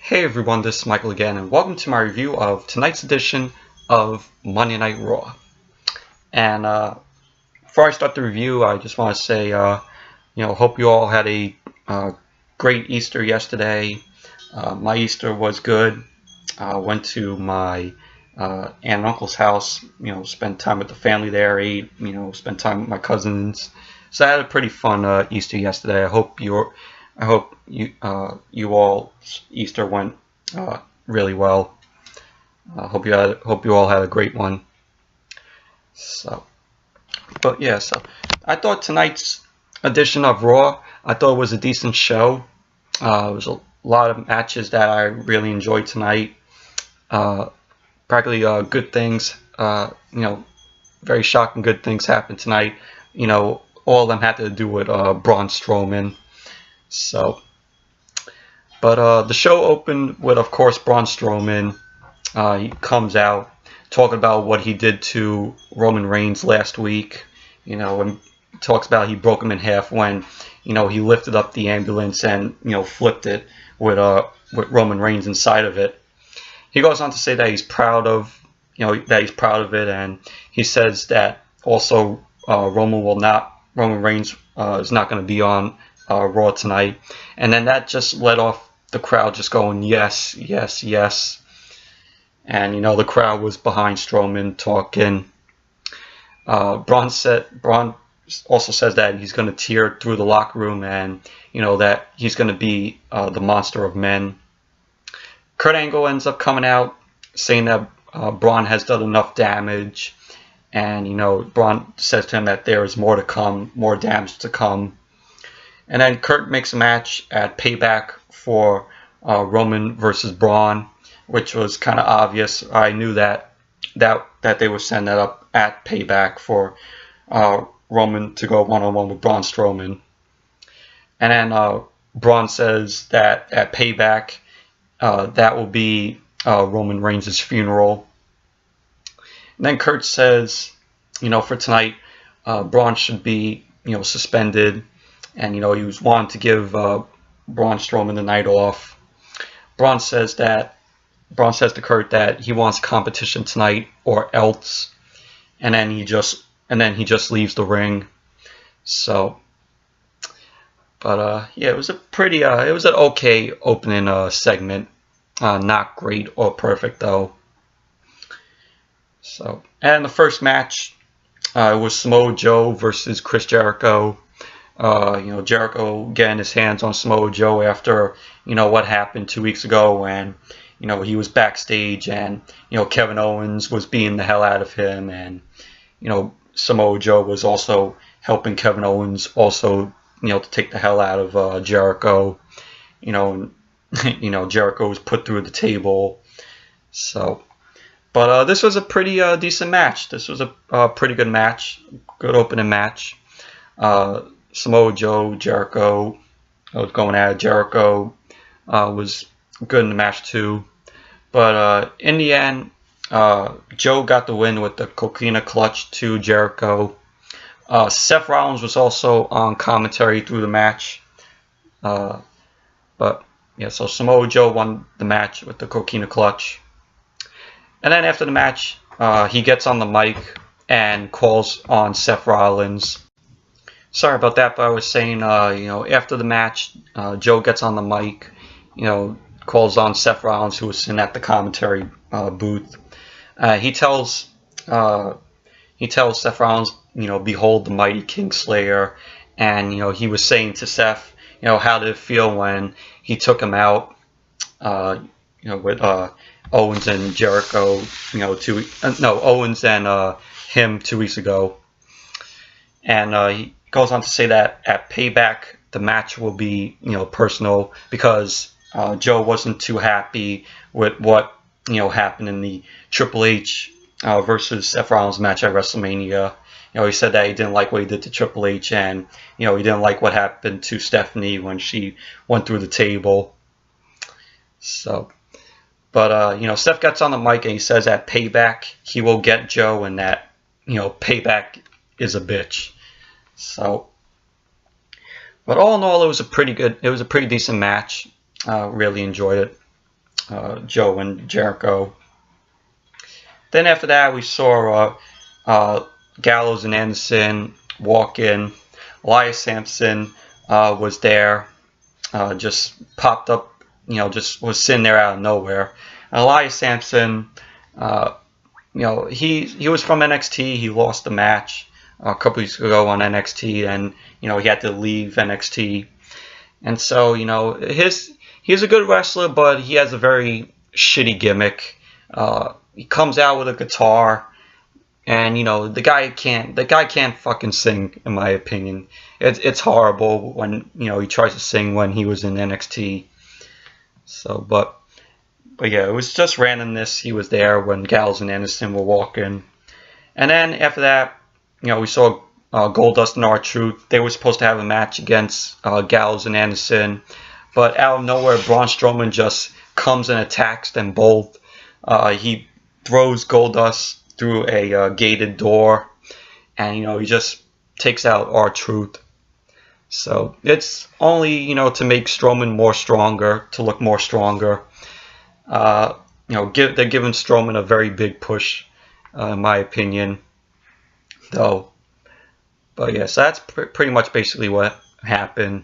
Hey everyone, this is Michael again, and welcome to my review of tonight's edition of Monday Night Raw. And before I start the review, I just want to say, hope you all had a great Easter yesterday. My Easter was good. Went to my aunt and uncle's house. Spent time with the family there. Ate. Spent time with my cousins. So I had a pretty fun Easter yesterday. I hope you all's Easter went really well. Hope you all had a great one. So I thought tonight's edition of Raw, I thought it was a decent show. It was a lot of matches that I really enjoyed tonight. Practically good things. Very shocking good things happened tonight. All of them had to do with Braun Strowman. So, but the show opened with, of course, Braun Strowman. He comes out talking about what he did to Roman Reigns last week. And talks about he broke him in half when, he lifted up the ambulance and, flipped it with Roman Reigns inside of it. He goes on to say that he's proud of, it, and he says that also Roman Reigns is not going to be on Raw tonight. And then that just let off the crowd just going, yes, yes, yes. And, the crowd was behind Strowman talking. Braun also says that he's going to tear through the locker room and, that he's going to be the monster of men. Kurt Angle ends up coming out saying that Braun has done enough damage. And, Braun says to him that there is more to come, more damage to come. And then Curt makes a match at Payback for Roman versus Braun, which was kind of obvious. I knew that they would send that up at Payback for Roman to go one-on-one with Braun Strowman. And then Braun says that at Payback, that will be Roman Reigns' funeral. And then Curt says, for tonight, Braun should be, suspended. And, he was wanting to give Braun Strowman the night off. Braun says to Curt that he wants competition tonight or else. And then he just leaves the ring. So, but it was it was an okay opening segment. Not great or perfect though. So, and the first match was Samoa Joe versus Chris Jericho. Jericho getting his hands on Samoa Joe after, what happened 2 weeks ago, and, he was backstage and, Kevin Owens was beating the hell out of him, and, Samoa Joe was also helping Kevin Owens also, to take the hell out of Jericho, and, Jericho was put through the table. So, but this was a pretty decent match. This was a pretty good match, good opening match. Samoa Joe, Jericho, I was going at it. Jericho was good in the match too. But in the end, Joe got the win with the Coquina clutch to Jericho. Seth Rollins was also on commentary through the match. So Samoa Joe won the match with the Coquina clutch. And then after the match, he gets on the mic and calls on Seth Rollins. Sorry about that, but I was saying, after the match, Joe gets on the mic, calls on Seth Rollins, who was sitting at the commentary booth. He tells Seth Rollins, behold the mighty Kingslayer, and he was saying to Seth, how did it feel when he took him out, with Owens and Jericho, Owens and him 2 weeks ago, and he goes on to say that at Payback the match will be personal because Joe wasn't too happy with what happened in the Triple H versus Seth Rollins match at WrestleMania. He said that he didn't like what he did to Triple H, and he didn't like what happened to Stephanie when she went through the table. So, but Seth gets on the mic and he says at Payback he will get Joe, and that Payback is a bitch. So, but all in all, it was a pretty decent match. Really enjoyed it. Joe and Jericho. Then after that, we saw Gallows and Anderson walk in. Elias Sampson was there, just popped up, just was sitting there out of nowhere. Elias Sampson, he was from NXT. He lost the match a couple weeks ago on NXT, and he had to leave NXT. And so he's a good wrestler, but he has a very shitty gimmick. He comes out with a guitar, and the guy can't fucking sing, in my opinion. It's horrible when he tries to sing when he was in NXT. So, but yeah, it was just randomness. He was there when Gallows and Anderson were walking, and then after that, we saw Goldust and R-Truth. They were supposed to have a match against Gallows and Anderson, but out of nowhere, Braun Strowman just comes and attacks them both. He throws Goldust through a gated door, and he just takes out R-Truth. So it's only to make Strowman more stronger, to look more stronger. They're giving Strowman a very big push, in my opinion, though. But yes, that's pretty much basically what happened.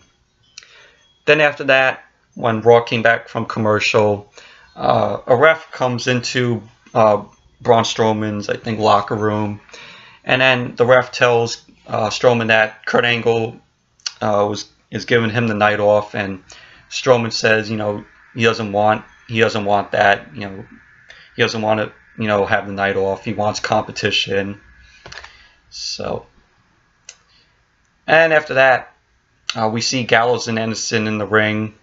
Then after that, when Raw came back from commercial, a ref comes into Braun Strowman's, I think, locker room, and then the ref tells Strowman that Kurt Angle is giving him the night off, and Strowman says, he doesn't want that, he doesn't want to, have the night off. He wants competition. So, and after that, we see Gallows and Anderson in the ring.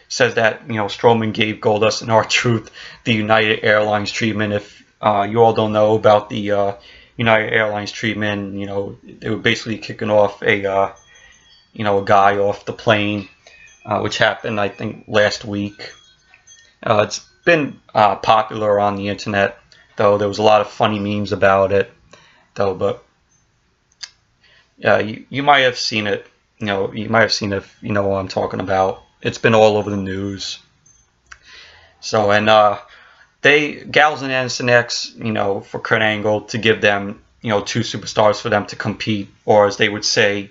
Says that Strowman gave Goldust and R-Truth the United Airlines treatment. If you all don't know about the United Airlines treatment, they were basically kicking off a guy off the plane, which happened, I think, last week. It's been popular on the internet, though. There was a lot of funny memes about it, though. But yeah, you might have seen it. You might have seen it if you know what I'm talking about. It's been all over the news. So, and Gallows and Anderson asked, for Kurt Angle to give them, two superstars for them to compete, or as they would say,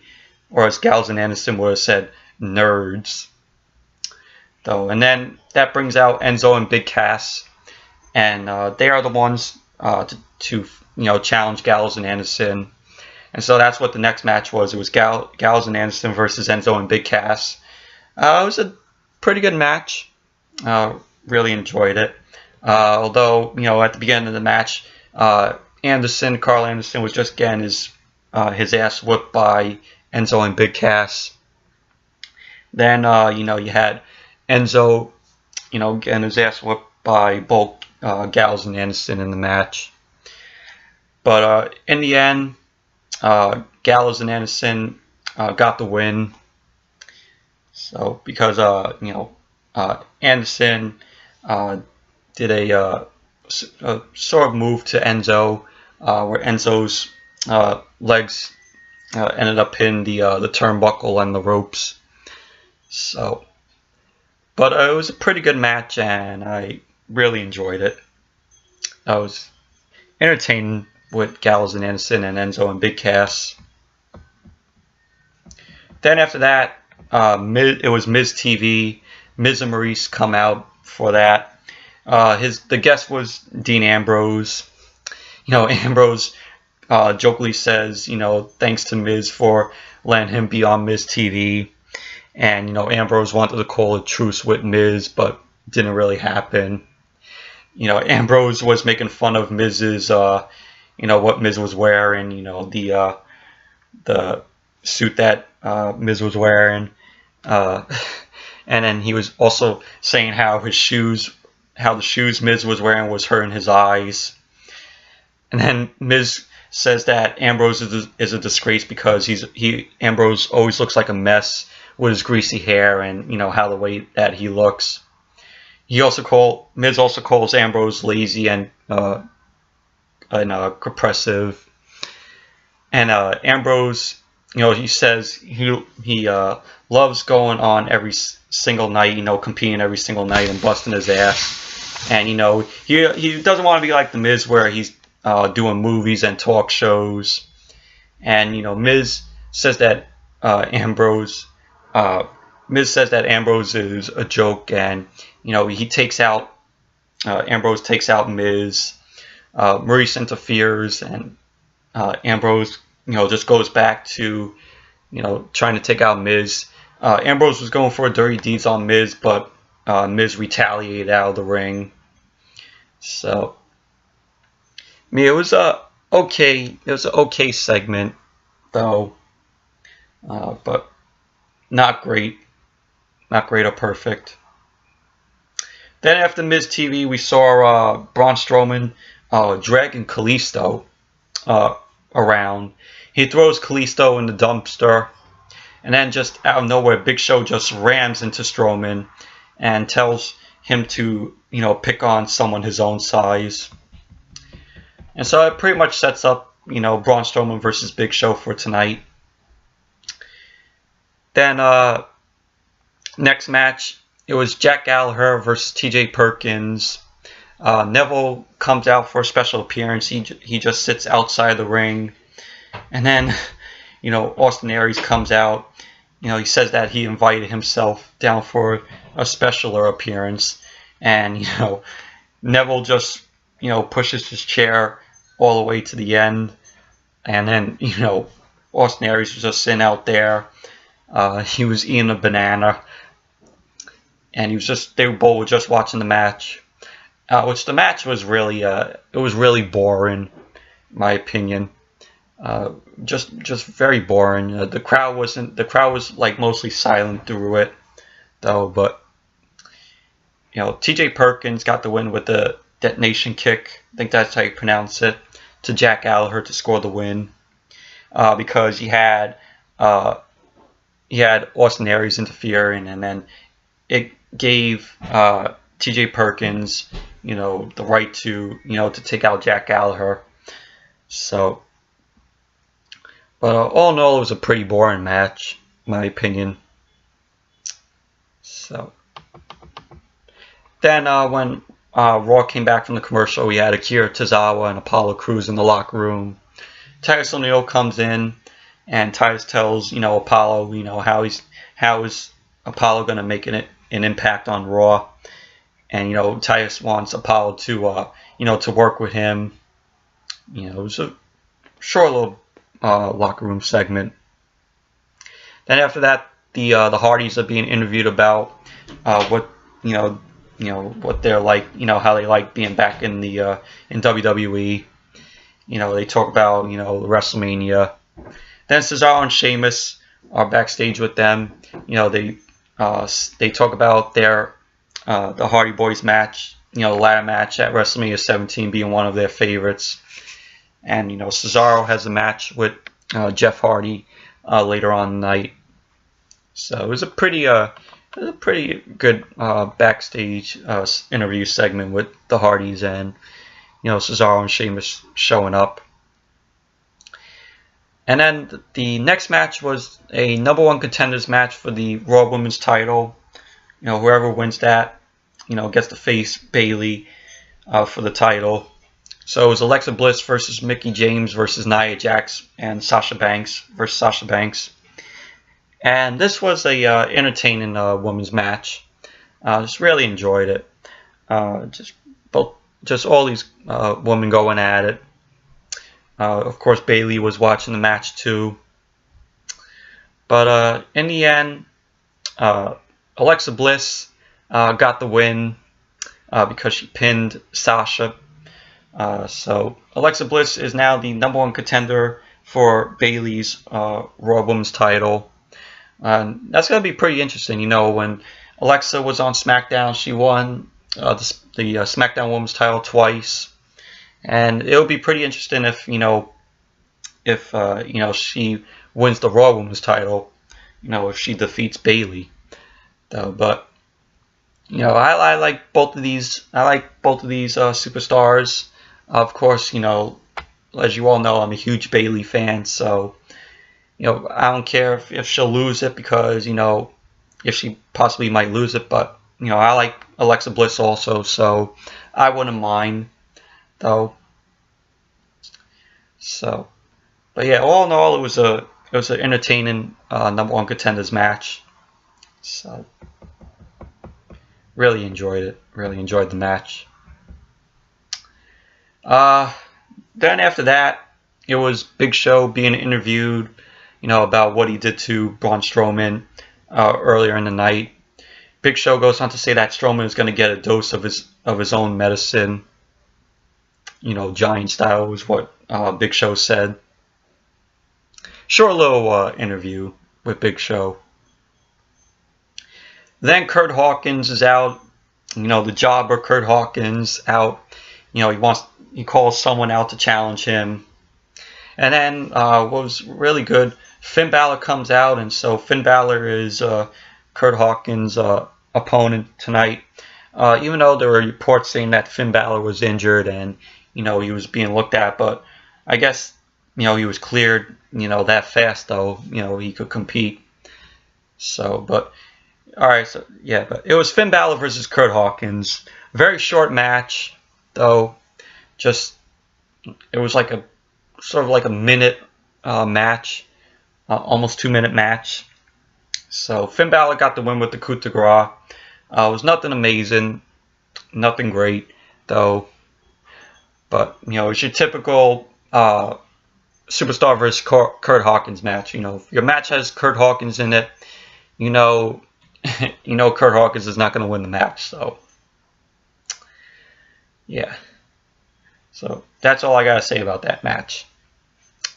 or as Gallows and Anderson would have said, nerds. Though, and then that brings out Enzo and Big Cass, and they are the ones to challenge Gallows and Anderson. And so that's what the next match was. It was Gallows and Anderson versus Enzo and Big Cass. It was a pretty good match. Really enjoyed it. Although, at the beginning of the match, Karl Anderson was just getting his ass whooped by Enzo and Big Cass. Then, you had Enzo, getting his ass whooped by both Gallows and Anderson in the match. But in the end, Gallows and Anderson got the win. So because Anderson did a sort of move to Enzo, where Enzo's legs ended up hitting the turnbuckle and the ropes. So, but it was a pretty good match, and I really enjoyed it. I was entertained with Gallows and Anderson and Enzo and Big Cass. Then after that, it was Miz TV. Miz and Maurice come out for that. The guest was Dean Ambrose. Ambrose jokingly says, thanks to Miz for letting him be on Miz TV. And, Ambrose wanted to call a truce with Miz, but didn't really happen. Ambrose was making fun of Miz's, what Miz was wearing, the suit that Miz was wearing. And then he was also saying how the shoes Miz was wearing was hurting his eyes. And then Miz says that Ambrose is a disgrace because Ambrose always looks like a mess with his greasy hair and how the way that he looks. Miz also calls Ambrose lazy and oppressive. And Ambrose, he says he loves going on every single night, competing every single night and busting his ass. And he doesn't want to be like the Miz, where he's doing movies and talk shows. And Miz says that Ambrose is a joke, and he takes out Ambrose takes out Miz. Maurice interferes, and Ambrose just goes back to trying to take out Miz. Ambrose was going for dirty deeds on Miz, but Miz retaliated out of the ring. So, I mean, it was an okay segment, though, but not great or perfect. Then after Miz TV, we saw Braun Strowman dragging Kalisto around. He throws Kalisto in the dumpster, and then just out of nowhere, Big Show just rams into Strowman and tells him to pick on someone his own size. And so it pretty much sets up Braun Strowman versus Big Show for tonight. Then next match, it was Jack Gallagher versus TJ Perkins. Neville comes out for a special appearance. He just sits outside the ring. And then, Austin Aries comes out. He says that he invited himself down for a special appearance. And, Neville just, pushes his chair all the way to the end. And then, Austin Aries was just sitting out there. He was eating a banana. And they both were just watching the match. Which the match was really, it was really boring, in my opinion. Just very boring. The crowd was like mostly silent through it, though. But TJ Perkins got the win with the detonation kick. I think that's how you pronounce it, to Jack Gallagher to score the win. Because he had Austin Aries interfering, and then it gave TJ Perkins the right to to take out Jack Gallagher. So, but all in all, it was a pretty boring match, in my opinion. So then when Raw came back from the commercial, we had Akira Tozawa and Apollo Crews in the locker room. Titus O'Neil comes in, and Titus tells Apollo how is Apollo going to make an impact on Raw. And Titus wants Apollo to to work with him. It was a short little locker room segment. Then after that, the Hardys are being interviewed about what what they're like, how they like being back in the in WWE. They talk about WrestleMania. Then Cesaro and Sheamus are backstage with them. They talk about their the Hardy Boys match, the ladder match at WrestleMania 17 being one of their favorites. And, Cesaro has a match with Jeff Hardy later on in the night. So it was a pretty good backstage interview segment with the Hardys and, Cesaro and Sheamus showing up. And then the next match was a #1 contenders match for the Raw Women's title. Whoever wins that, gets to face Bayley for the title. So it was Alexa Bliss versus Mickie James versus Nia Jax and Sasha Banks versus Sasha Banks. And this was a entertaining women's match. Just really enjoyed it. Just all these women going at it. Of course, Bayley was watching the match too. But in the end, Alexa Bliss got the win because she pinned Sasha. So Alexa Bliss is now the #1 contender for Bayley's Raw Women's title. That's going to be pretty interesting. When Alexa was on SmackDown, she won the SmackDown Women's title twice. And it would be pretty interesting if she wins the Raw Women's title, if she defeats Bayley. But I like both of these. I like both of these superstars. Of course, as you all know, I'm a huge Bayley fan. So I don't care if she'll lose it, because if she possibly might lose it, but I like Alexa Bliss also, so I wouldn't mind though. So, but yeah, all in all, it was an entertaining number one contenders match. So, really enjoyed it. Really enjoyed the match. Then after that, it was Big Show being interviewed, about what he did to Braun Strowman earlier in the night. Big Show goes on to say that Strowman is going to get a dose of his own medicine. Giant style was what Big Show said. Short little interview with Big Show. Then Curt Hawkins is out. The jobber Curt Hawkins out. He calls someone out to challenge him. And then what was really good, Finn Balor comes out, and so Finn Balor is Curt Hawkins' opponent tonight. Even though there were reports saying that Finn Balor was injured and he was being looked at, but I guess he was cleared that fast though. He could compete. So, but alright, so yeah, but it was Finn Balor versus Curt Hawkins. Very short match though. It was like a sort of like a minute match, almost 2-minute match. So Finn Balor got the win with the coup de grace. It was nothing amazing, nothing great though. But it's your typical superstar versus Curt Hawkins match. If your match has Curt Hawkins in it, Curt Hawkins is not going to win the match. So yeah. So that's all I gotta say about that match.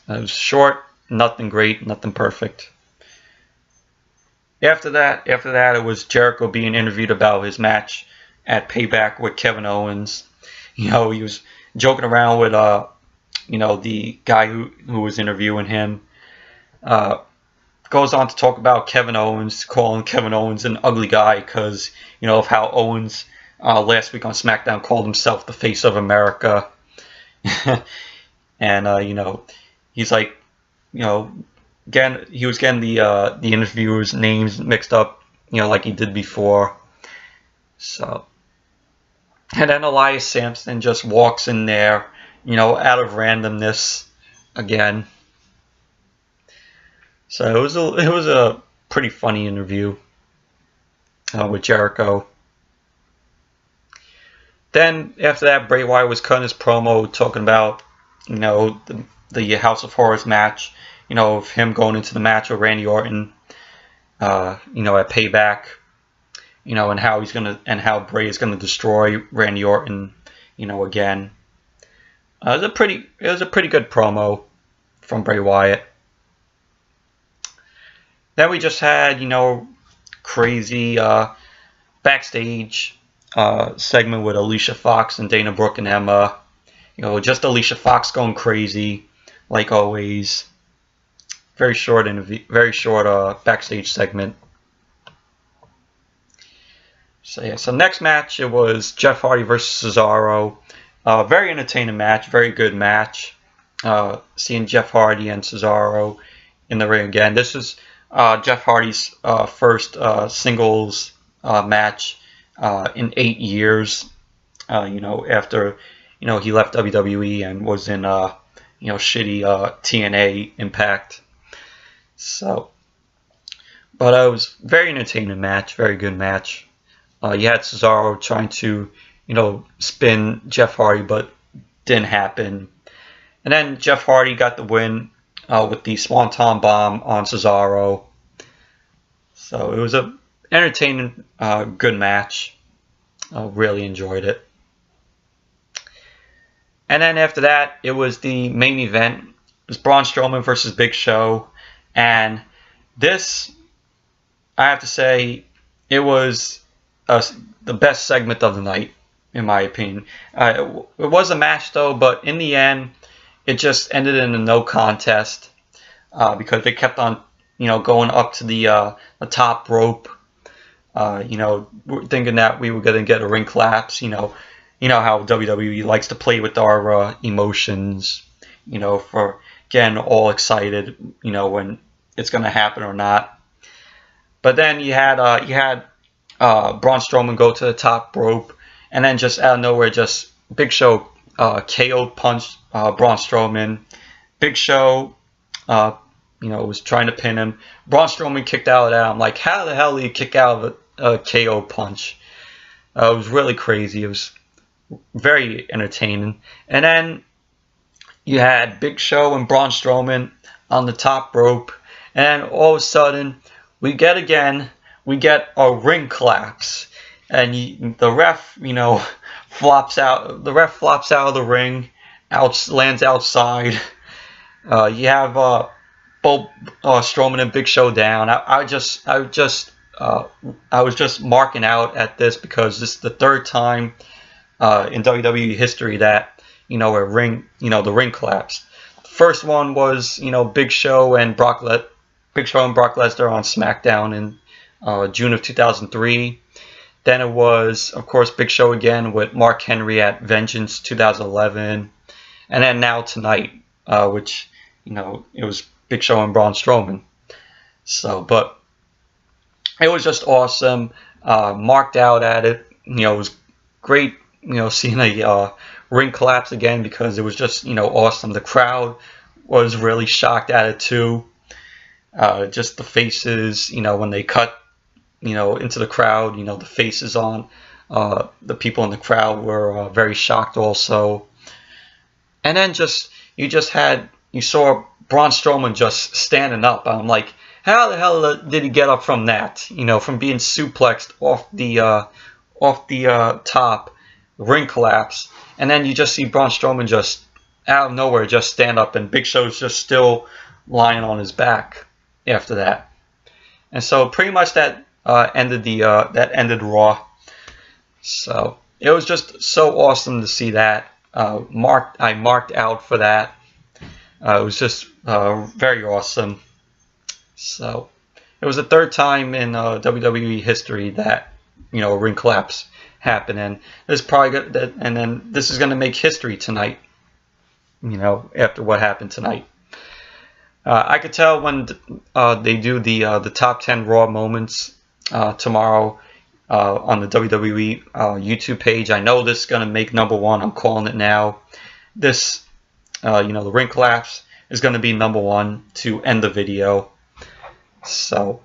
It was short, nothing great, nothing perfect. After that, it was Jericho being interviewed about his match at Payback with Kevin Owens. He was joking around with the guy who was interviewing him. Goes on to talk about Kevin Owens, calling Kevin Owens an ugly guy because of how Owens last week on SmackDown called himself the face of America. And he's like, again, he was getting the interviewers' names mixed up, like he did before. So, and then Elias Sampson just walks in there, out of randomness again. So it was a pretty funny interview with Jericho. Then after that, Bray Wyatt was cutting his promo talking about, the House of Horrors match, of him going into the match with Randy Orton, at Payback, and how Bray is gonna destroy Randy Orton, again. It was a pretty good promo from Bray Wyatt. Then we just had, crazy backstage segment with Alicia Fox and Dana Brooke and Emma. Just Alicia Fox going crazy, like always. Very short interview, very short backstage segment. So yeah, so next match, it was Jeff Hardy versus Cesaro. Very entertaining match, very good match. Seeing Jeff Hardy and Cesaro in the ring again. This is Jeff Hardy's first singles match in 8 years. After he left WWE and was in shitty TNA Impact. So, but it was very entertaining match, very good match. You had Cesaro trying to spin Jeff Hardy, but didn't happen. And then Jeff Hardy got the win with the Swanton Bomb on Cesaro. So it was a entertaining, good match. Really enjoyed it. And then after that, it was the main event. It was Braun Strowman versus Big Show. And this, I have to say, it was the best segment of the night, in my opinion. It was a match, though, but in the end, it just ended in a no contest because they kept on, going up to the top rope. Thinking that we were going to get a ring collapse. You know how WWE likes to play with our emotions. For getting all excited. When it's going to happen or not. But then you had Braun Strowman go to the top rope, and then just out of nowhere, just Big Show KO punched Braun Strowman. Big Show, was trying to pin him. Braun Strowman kicked out of that. I'm like, how the hell did he kick out of a KO punch? It was really crazy. It was very entertaining. And then you had Big Show and Braun Strowman on the top rope, and all of a sudden we get a ring collapse, and the ref flops out. The ref flops out of the ring, lands outside. You have both Strowman and Big Show down. I was just marking out at this because this is the third time in WWE history that the ring collapsed. The first one was Big Show and Brock Lesnar on SmackDown in June of 2003. Then it was, of course, Big Show again with Mark Henry at Vengeance 2011, and then now tonight, which it was Big Show and Braun Strowman. So, but it was just awesome. Marked out at it. It was great. Seeing a ring collapse again because it was just awesome. The crowd was really shocked at it too. Just the faces, when they cut, into the crowd, the faces on the people in the crowd were very shocked also. And then you saw Braun Strowman just standing up. I'm like, how the hell did he get up from that? From being suplexed off the top, ring collapse, and then you just see Braun Strowman just out of nowhere just stand up, and Big Show's just still lying on his back after that. And so pretty much that ended Raw. So it was just so awesome to see that. I marked out for that. It was just very awesome. So it was the third time in WWE history that a ring collapse happened, and this is going to make history tonight. After what happened tonight, I could tell when they do the top 10 Raw moments tomorrow on the WWE YouTube page. I know this is going to make number one. I'm calling it now. This, the ring collapse is going to be number one to end the video. So,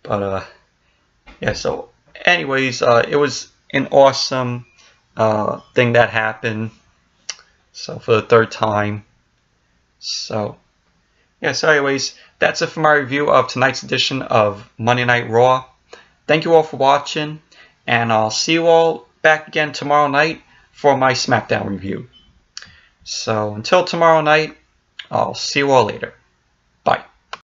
but yeah. So, anyways, it was an awesome thing that happened. So for the third time. So, yeah. So, anyways, that's it for my review of tonight's edition of Monday Night Raw. Thank you all for watching, and I'll see you all back again tomorrow night for my SmackDown review. So until tomorrow night, I'll see you all later.